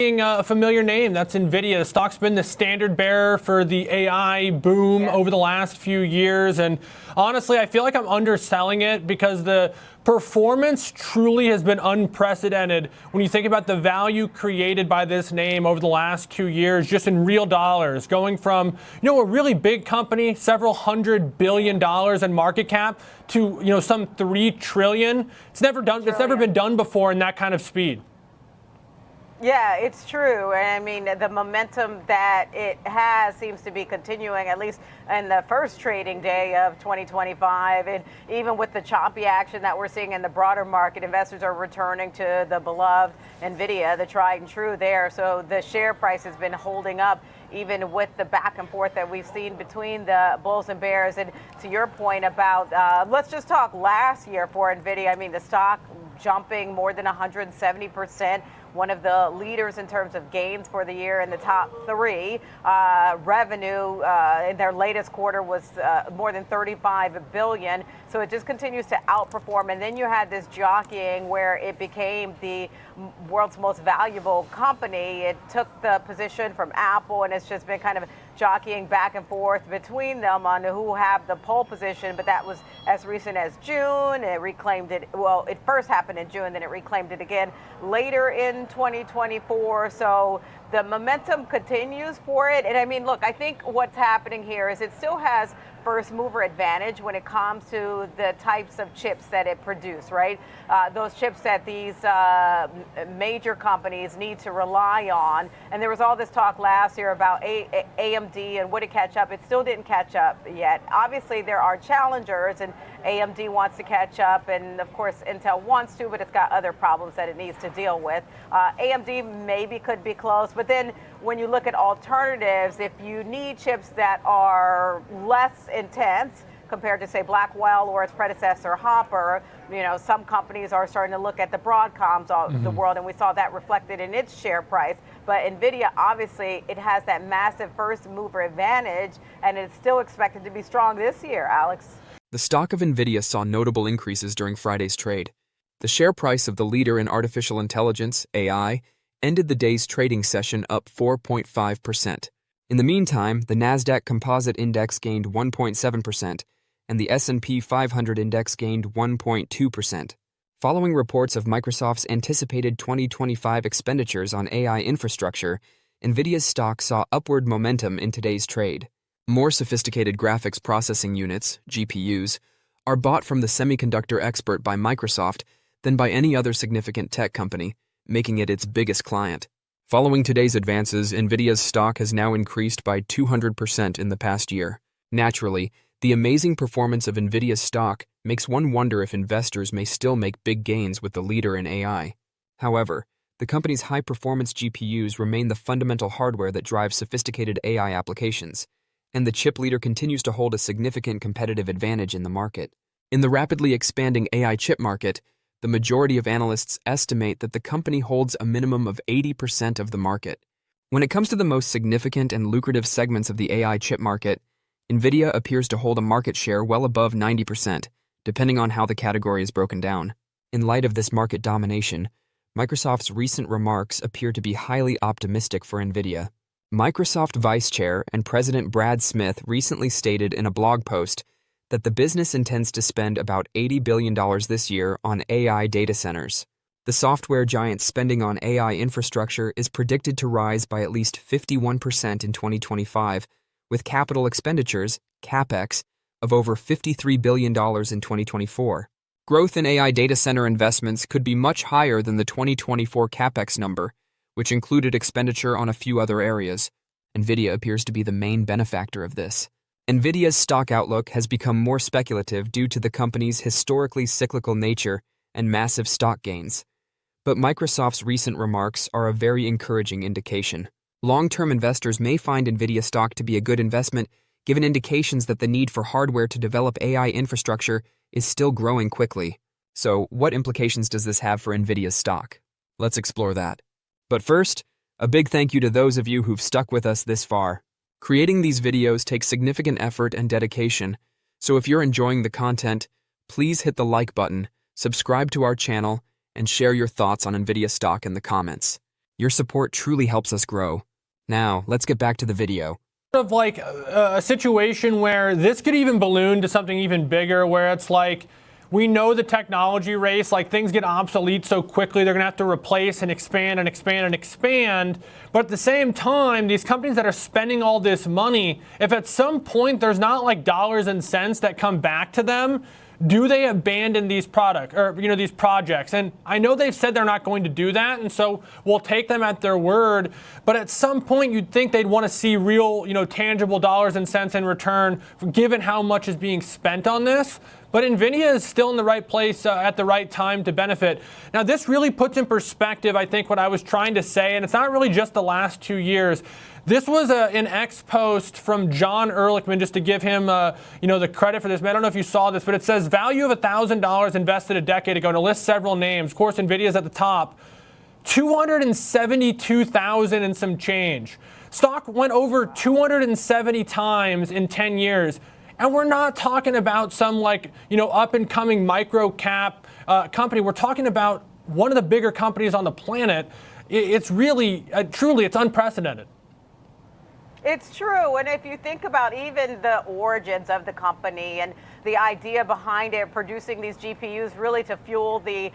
A familiar name, that's Nvidia. The stock's been the standard bearer for the AI boom over the last few years, and honestly, I feel like I'm underselling it because the performance truly has been unprecedented when you think about the value created by this name over the last 2 years, just in real dollars, going from a really big company, several $100 billion in market cap, to some $3 trillion. It's never been done before in that kind of speed. Yeah, it's true. And I mean, the momentum that it has seems to be continuing, at least in the first trading day of 2025. And even with the choppy action that we're seeing in the broader market, investors are returning to the beloved Nvidia, the tried and true there. So the share price has been holding up even with the back and forth that we've seen between the bulls and bears. And to your point about, let's just talk last year for Nvidia. I mean, the stock jumping more than 170%. One of the leaders in terms of gains for the year in the top three. Revenue in their latest quarter was more than $35 billion. So it just continues to outperform. And then you had this jockeying where it became the world's most valuable company. It took the position from Apple, and it's just been kind of jockeying back and forth between them on who have the pole position. But that was as recent as June. It reclaimed it. Well, it first happened in June, then it reclaimed it again later in 2024. So the momentum continues for it. And I mean, look, I think what's happening here is it still has first mover advantage when it comes to the types of chips that it produces, right? Those chips that these major companies need to rely on. And there was all this talk last year about AMD and would it catch up? It still didn't catch up yet. Obviously, there are challengers, and AMD wants to catch up, and of course, Intel wants to, but it's got other problems that it needs to deal with. AMD maybe could be close, but then when you look at alternatives, if you need chips that are less intense compared to, say, Blackwell or its predecessor Hopper, some companies are starting to look at the Broadcoms of the world, and we saw that reflected in its share price. But Nvidia, obviously, it has that massive first mover advantage, and it's still expected to be strong this year, Alex. The stock of Nvidia saw notable increases during Friday's trade. The share price of the leader in artificial intelligence, AI, ended the day's trading session up 4.5%. In the meantime, the Nasdaq Composite Index gained 1.7%, and the S&P 500 Index gained 1.2%. Following reports of Microsoft's anticipated 2025 expenditures on AI infrastructure, Nvidia's stock saw upward momentum in today's trade. More sophisticated graphics processing units, GPUs, are bought from the semiconductor expert by Microsoft than by any other significant tech company, making it its biggest client. Following today's advances, Nvidia's stock has now increased by 200% in the past year. Naturally, the amazing performance of Nvidia's stock makes one wonder if investors may still make big gains with the leader in AI. However, the company's high-performance GPUs remain the fundamental hardware that drives sophisticated AI applications, and the chip leader continues to hold a significant competitive advantage in the market. In the rapidly expanding AI chip market, the majority of analysts estimate that the company holds a minimum of 80% of the market. When it comes to the most significant and lucrative segments of the AI chip market, Nvidia appears to hold a market share well above 90%, depending on how the category is broken down. In light of this market domination, Microsoft's recent remarks appear to be highly optimistic for Nvidia. Microsoft Vice Chair and President Brad Smith recently stated in a blog post that the business intends to spend about $80 billion this year on AI data centers. The software giant's spending on AI infrastructure is predicted to rise by at least 51% in 2025, with capital expenditures, CapEx, of over $53 billion in 2024. Growth in AI data center investments could be much higher than the 2024 CapEx number, which included expenditure on a few other areas. Nvidia appears to be the main benefactor of this. Nvidia's stock outlook has become more speculative due to the company's historically cyclical nature and massive stock gains. But Microsoft's recent remarks are a very encouraging indication. Long-term investors may find Nvidia stock to be a good investment, given indications that the need for hardware to develop AI infrastructure is still growing quickly. So, what implications does this have for Nvidia's stock? Let's explore that. But first, a big thank you to those of you who've stuck with us this far. Creating these videos takes significant effort and dedication, so if you're enjoying the content, please hit the like button, subscribe to our channel, and share your thoughts on Nvidia stock in the comments. Your support truly helps us grow. Now, let's get back to the video. Of like a situation where this could even balloon to something even bigger, where it's like, we know the technology race, like things get obsolete so quickly, they're gonna have to replace and expand and expand and expand. But at the same time, these companies that are spending all this money, if at some point there's not like dollars and cents that come back to them, do they abandon these these projects? And I know they've said they're not going to do that, and so we'll take them at their word. But at some point, you'd think they'd want to see real, tangible dollars and cents in return, given how much is being spent on this. But Nvidia is still in the right place at the right time to benefit. Now, this really puts in perspective, I think, what I was trying to say, and it's not really just the last 2 years. This was an X post from John Ehrlichman, just to give him, the credit for this. I don't know if you saw this, but it says value of $1,000 invested a decade ago, and it lists several names. Of course, Nvidia's at the top. 272,000 and some change. Stock went over 270 times in 10 years. And we're not talking about some up and coming micro cap company. We're talking about one of the bigger companies on the planet. It's really, truly, it's unprecedented. It's true. And if you think about even the origins of the company and the idea behind it, producing these GPUs really to fuel the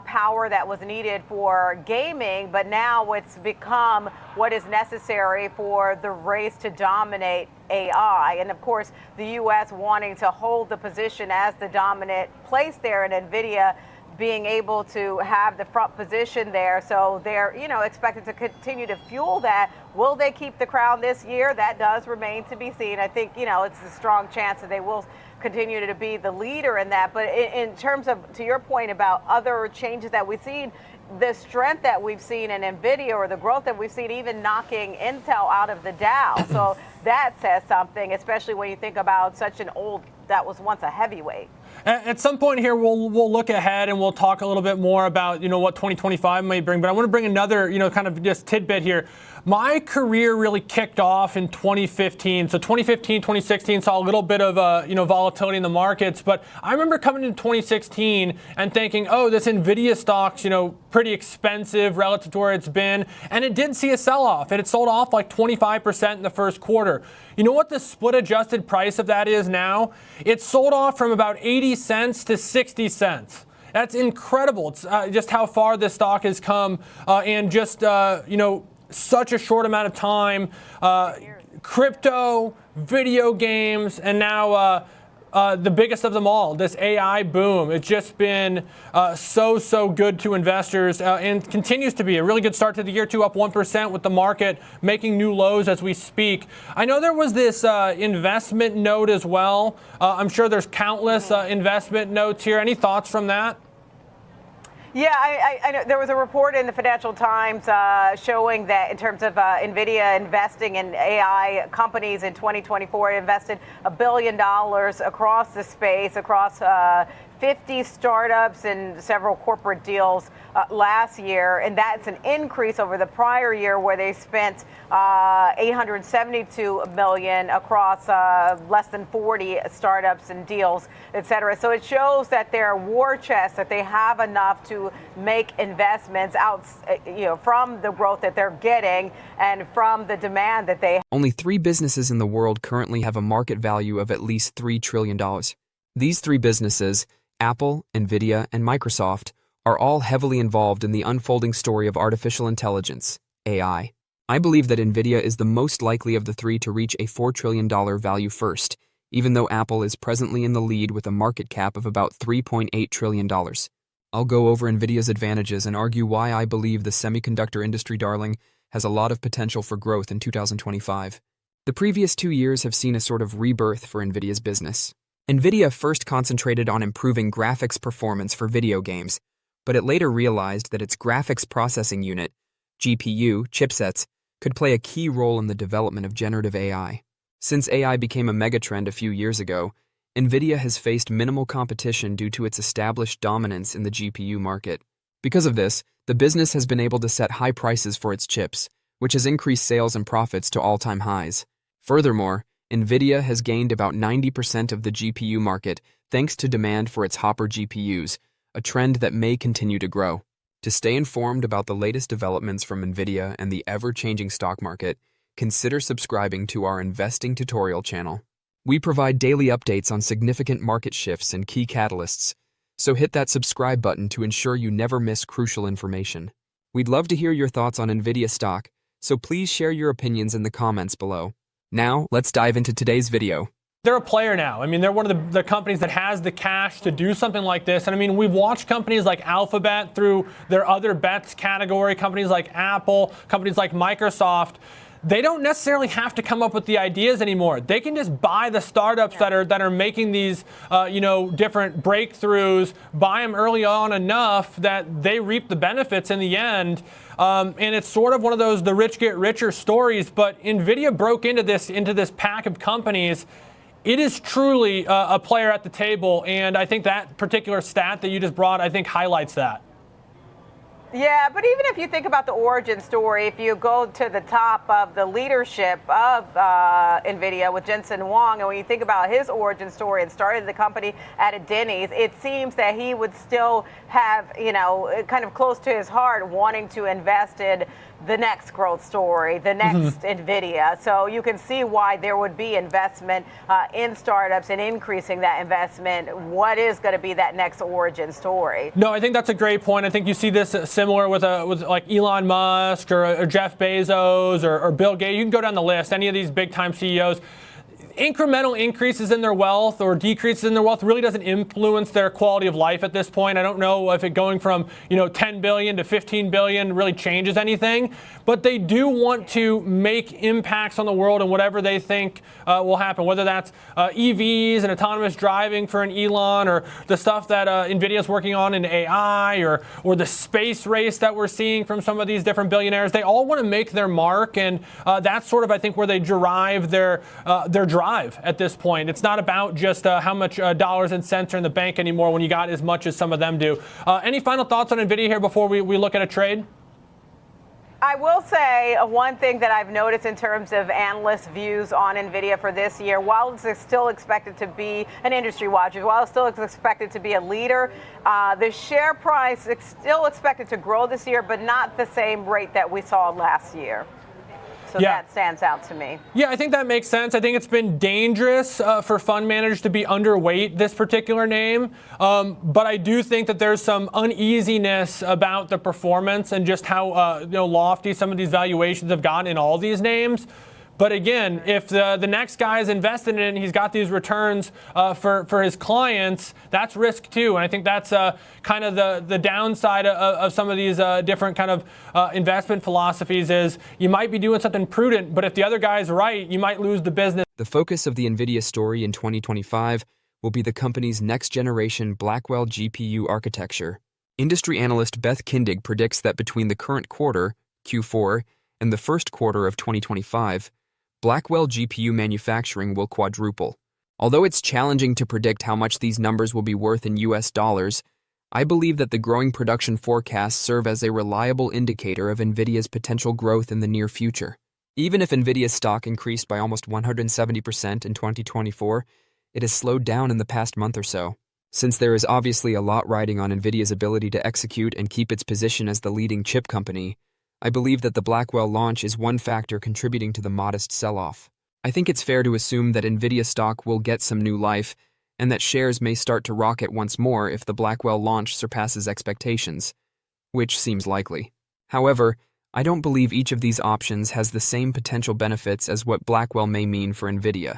power that was needed for gaming, but now it's become what is necessary for the race to dominate AI. And of course, the U.S. wanting to hold the position as the dominant place there, and NVIDIA being able to have the front position there. So they're, expected to continue to fuel that. Will they keep the crown this year? That does remain to be seen. I think, it's a strong chance that they will continue to be the leader in that. But in terms of, to your point about other changes that we've seen, the strength that we've seen in NVIDIA, or the growth that we've seen, even knocking Intel out of the Dow. So that says something, especially when you think about such an old, that was once a heavyweight. At some point here, we'll look ahead and we'll talk a little bit more about, what 2025 may bring. But I want to bring another, kind of just tidbit here. My career really kicked off in 2015. So 2015, 2016 saw a little bit of, volatility in the markets. But I remember coming into 2016 and thinking, oh, this Nvidia stock's, pretty expensive relative to where it's been. And it did see a sell-off. And it sold off like 25% in the first quarter. You know what the split adjusted price of that is now? It sold off from about 80 cents to 60 cents. That's incredible. It's just how far this stock has come and just, such a short amount of time. Crypto, video games, and now the biggest of them all, this AI boom. It's just been so good to investors and continues to be a really good start to the year, too, up 1% with the market making new lows as we speak. I know there was this investment note as well. I'm sure there's countless investment notes here. Any thoughts from that? Yeah, I know there was a report in the Financial Times showing that in terms of NVIDIA investing in AI companies in 2024, it invested $1 billion across the space, across 50 startups and several corporate deals last year. And that's an increase over the prior year, where they spent $872 million across less than 40 startups and deals, et cetera. So it shows that they're war chests, that they have enough to make investments out, from the growth that they're getting and from the demand that they have. Only 3 businesses in the world currently have a market value of at least $3 trillion. These 3 businesses, Apple, Nvidia, and Microsoft, are all heavily involved in the unfolding story of artificial intelligence, AI. I believe that Nvidia is the most likely of the 3 to reach a $4 trillion value first, even though Apple is presently in the lead with a market cap of about $3.8 trillion. I'll go over Nvidia's advantages and argue why I believe the semiconductor industry darling has a lot of potential for growth in 2025. The previous 2 years have seen a sort of rebirth for Nvidia's business. Nvidia first concentrated on improving graphics performance for video games, but it later realized that its graphics processing unit, GPU, chipsets, could play a key role in the development of generative AI. Since AI became a megatrend a few years ago, Nvidia has faced minimal competition due to its established dominance in the GPU market. Because of this, the business has been able to set high prices for its chips, which has increased sales and profits to all-time highs. Furthermore, Nvidia has gained about 90% of the GPU market thanks to demand for its Hopper GPUs, a trend that may continue to grow. To stay informed about the latest developments from Nvidia and the ever-changing stock market, consider subscribing to our investing tutorial channel. We provide daily updates on significant market shifts and key catalysts, so hit that subscribe button to ensure you never miss crucial information. We'd love to hear your thoughts on Nvidia stock, so please share your opinions in the comments below. Now, let's dive into today's video. They're a player now. I mean, they're one of the companies that has the cash to do something like this. And I mean, we've watched companies like Alphabet through their other bets category, companies like Apple, companies like Microsoft. They don't necessarily have to come up with the ideas anymore. They can just buy the startups that are making these, different breakthroughs, buy them early on enough that they reap the benefits in the end. And it's sort of one of those the rich get richer stories. But Nvidia broke into this pack of companies. It is truly a player at the table, and I think that particular stat that you just brought, I think, highlights that. Yeah, but even if you think about the origin story, if you go to the top of the leadership of NVIDIA with Jensen Huang, and when you think about his origin story and started the company at a Denny's, it seems that he would still have, kind of close to his heart wanting to invest in the next growth story, the next NVIDIA. So you can see why there would be investment in startups and increasing that investment. What is going to be that next origin story? No, I think that's a great point. I think you see this similar with like Elon Musk or Jeff Bezos or Bill Gates. You can go down the list, any of these big time CEOs. Incremental increases in their wealth or decreases in their wealth really doesn't influence their quality of life at this point. I don't know if it going from 10 billion to 15 billion really changes anything, but they do want to make impacts on the world and whatever they think will happen, whether that's EVs and autonomous driving for an Elon, or the stuff that Nvidia is working on in AI, or the space race that we're seeing from some of these different billionaires. They all want to make their mark, and that's sort of, I think, where they derive their drive at this point. It's not about just how much dollars and cents are in the bank anymore when you got as much as some of them do. Any final thoughts on Nvidia here before we look at a trade? I will say one thing that I've noticed in terms of analyst views on NVIDIA for this year, while it's still expected to be an industry watcher, while it's still expected to be a leader, the share price is still expected to grow this year, but not the same rate that we saw last year. So that stands out to me. Yeah, I think that makes sense. I think it's been dangerous for fund managers to be underweight this particular name. But I do think that there's some uneasiness about the performance and just how lofty some of these valuations have gotten in all these names. But again, if the next guy is invested in it and he's got these returns for his clients, that's risk too. And I think that's kind of the downside of some of these different kind of investment philosophies is you might be doing something prudent, but if the other guy's right, you might lose the business. The focus of the Nvidia story in 2025 will be the company's next-generation Blackwell GPU architecture. Industry analyst Beth Kindig predicts that between the current quarter, Q4, and the first quarter of 2025, Blackwell GPU manufacturing will quadruple. Although it's challenging to predict how much these numbers will be worth in US dollars, I believe that the growing production forecasts serve as a reliable indicator of Nvidia's potential growth in the near future. Even if Nvidia's stock increased by almost 170% in 2024, it has slowed down in the past month or so. Since there is obviously a lot riding on Nvidia's ability to execute and keep its position as the leading chip company, I believe that the Blackwell launch is one factor contributing to the modest sell-off. I think it's fair to assume that Nvidia stock will get some new life and that shares may start to rocket once more if the Blackwell launch surpasses expectations, which seems likely. However, I don't believe each of these options has the same potential benefits as what Blackwell may mean for Nvidia.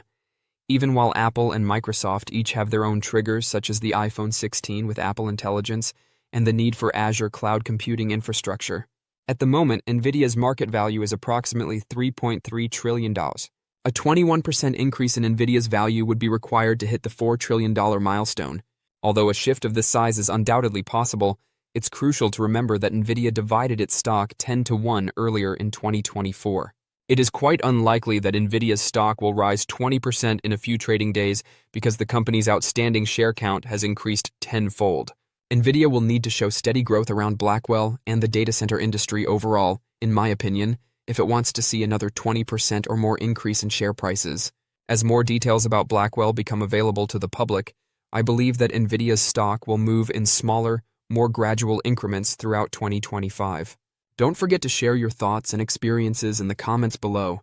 Even while Apple and Microsoft each have their own triggers, such as the iPhone 16 with Apple Intelligence and the need for Azure cloud computing infrastructure. At the moment, Nvidia's market value is approximately $3.3 trillion. A 21% increase in Nvidia's value would be required to hit the $4 trillion milestone. Although a shift of this size is undoubtedly possible, it's crucial to remember that Nvidia divided its stock 10-to-1 earlier in 2024. It is quite unlikely that Nvidia's stock will rise 20% in a few trading days because the company's outstanding share count has increased tenfold. Nvidia will need to show steady growth around Blackwell and the data center industry overall, in my opinion, if it wants to see another 20% or more increase in share prices. As more details about Blackwell become available to the public, I believe that Nvidia's stock will move in smaller, more gradual increments throughout 2025. Don't forget to share your thoughts and experiences in the comments below.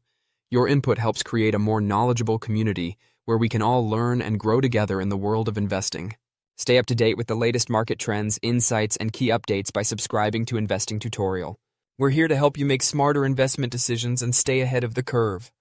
Your input helps create a more knowledgeable community where we can all learn and grow together in the world of investing. Stay up to date with the latest market trends, insights, and key updates by subscribing to Investing Tutorial. We're here to help you make smarter investment decisions and stay ahead of the curve.